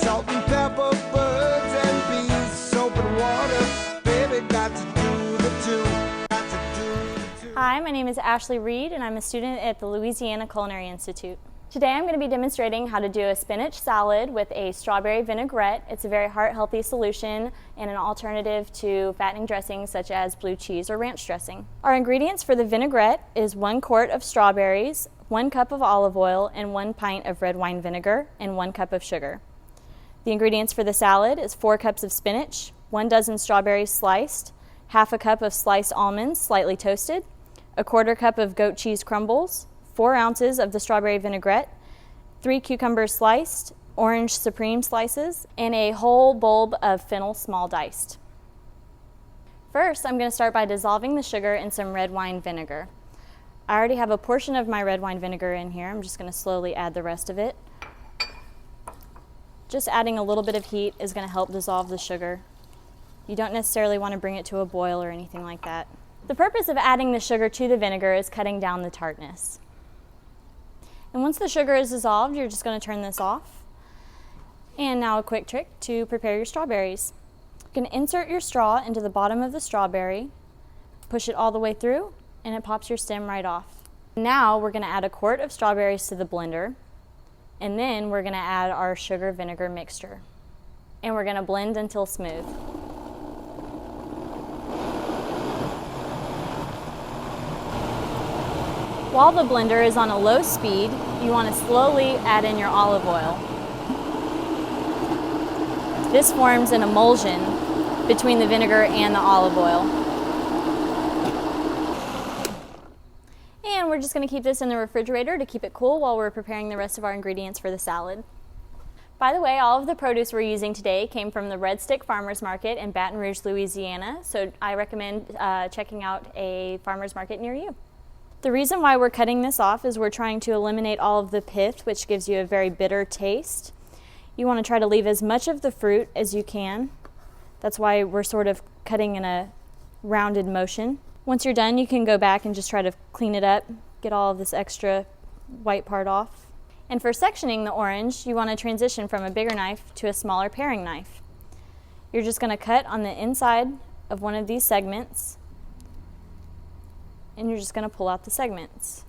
Salt and pepper, birds and bees, soap and water. Baby, got to do the two. Got to do the two. Hi, my name is Ashley Reed and I'm a student at the Louisiana Culinary Institute. Today I'm going to be demonstrating how to do a spinach salad with a strawberry vinaigrette. It's a very heart-healthy solution and an alternative to fattening dressings such as blue cheese or ranch dressing. Our ingredients for the vinaigrette is 1 quart of strawberries, 1 cup of olive oil, and 1 pint of red wine vinegar, and 1 cup of sugar. The ingredients for the salad is 4 cups of spinach, 1 dozen strawberries sliced, half a cup of sliced almonds slightly toasted, 1/4 cup of goat cheese crumbles, 4 ounces of the strawberry vinaigrette, 3 cucumbers sliced, orange supreme slices, and a whole bulb of fennel small diced. First, I'm going to start by dissolving the sugar in some red wine vinegar. I already have a portion of my red wine vinegar in here. I'm just going to slowly add the rest of it. Just adding a little bit of heat is going to help dissolve the sugar. You don't necessarily want to bring it to a boil or anything like that. The purpose of adding the sugar to the vinegar is cutting down the tartness. And once the sugar is dissolved, you're just going to turn this off. And now a quick trick to prepare your strawberries. You can insert your straw into the bottom of the strawberry, push it all the way through, and it pops your stem right off. Now we're going to add 1 quart of strawberries to the blender, and then we're going to add our sugar vinegar mixture. And we're going to blend until smooth. While the blender is on a low speed, you want to slowly add in your olive oil. This forms an emulsion between the vinegar and the olive oil. And we're just going to keep this in the refrigerator to keep it cool while we're preparing the rest of our ingredients for the salad. By the way, all of the produce we're using today came from the Red Stick Farmers Market in Baton Rouge, Louisiana, so I recommend checking out a farmers market near you. The reason why we're cutting this off is we're trying to eliminate all of the pith, which gives you a very bitter taste. You want to try to leave as much of the fruit as you can. That's why we're sort of cutting in a rounded motion. Once you're done, you can go back and just try to clean it up, get all of this extra white part off. And for sectioning the orange, you want to transition from a bigger knife to a smaller paring knife. You're just going to cut on the inside of one of these segments, and you're just going to pull out the segments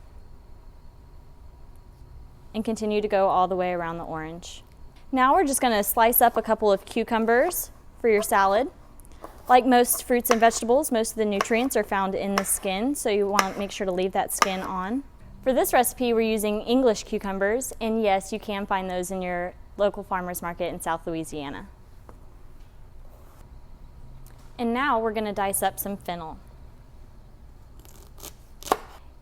and continue to go all the way around the orange. Now we're just going to slice up a couple of cucumbers for your salad. Like most fruits and vegetables, most of the nutrients are found in the skin, so you want to make sure to leave that skin on. For this recipe, we're using English cucumbers, and yes, you can find those in your local farmers market in South Louisiana. And now we're going to dice up some fennel.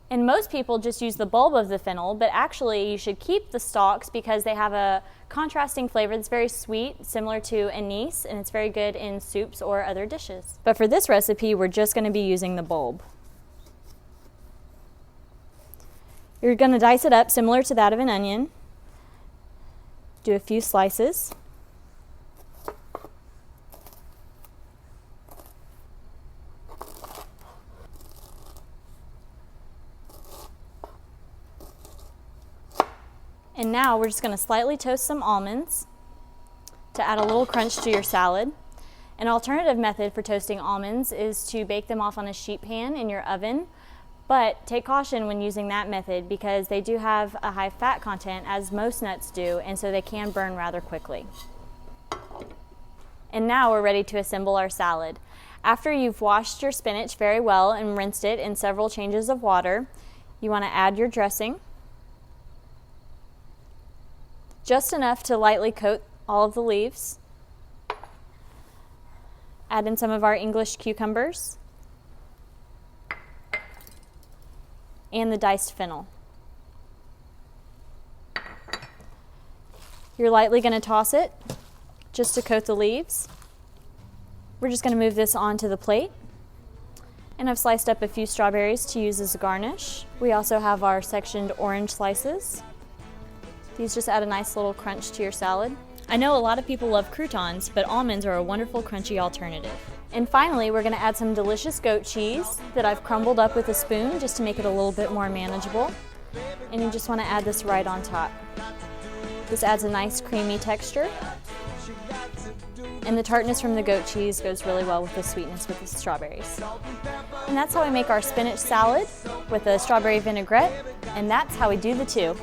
And most people just use the bulb of the fennel, but actually you should keep the stalks because they have a contrasting flavor that's very sweet, similar to anise, and it's very good in soups or other dishes. But for this recipe, we're just going to be using the bulb. You're going to dice it up similar to that of an onion. Do a few slices. And now we're just going to slightly toast some almonds to add a little crunch to your salad. An alternative method for toasting almonds is to bake them off on a sheet pan in your oven, but take caution when using that method because they do have a high fat content, as most nuts do, and so they can burn rather quickly. And now we're ready to assemble our salad. After you've washed your spinach very well and rinsed it in several changes of water, you want to add your dressing. Just enough to lightly coat all of the leaves. Add in some of our English cucumbers and the diced fennel. You're lightly going to toss it just to coat the leaves. We're just going to move this onto the plate. And I've sliced up a few strawberries to use as a garnish. We also have our sectioned orange slices. These just add a nice little crunch to your salad. I know a lot of people love croutons, but almonds are a wonderful crunchy alternative. And finally, we're going to add some delicious goat cheese that I've crumbled up with a spoon just to make it a little bit more manageable. And you just want to add this right on top. This adds a nice creamy texture. And the tartness from the goat cheese goes really well with the sweetness with the strawberries. And that's how we make our spinach salad with a strawberry vinaigrette, and that's how we do the two.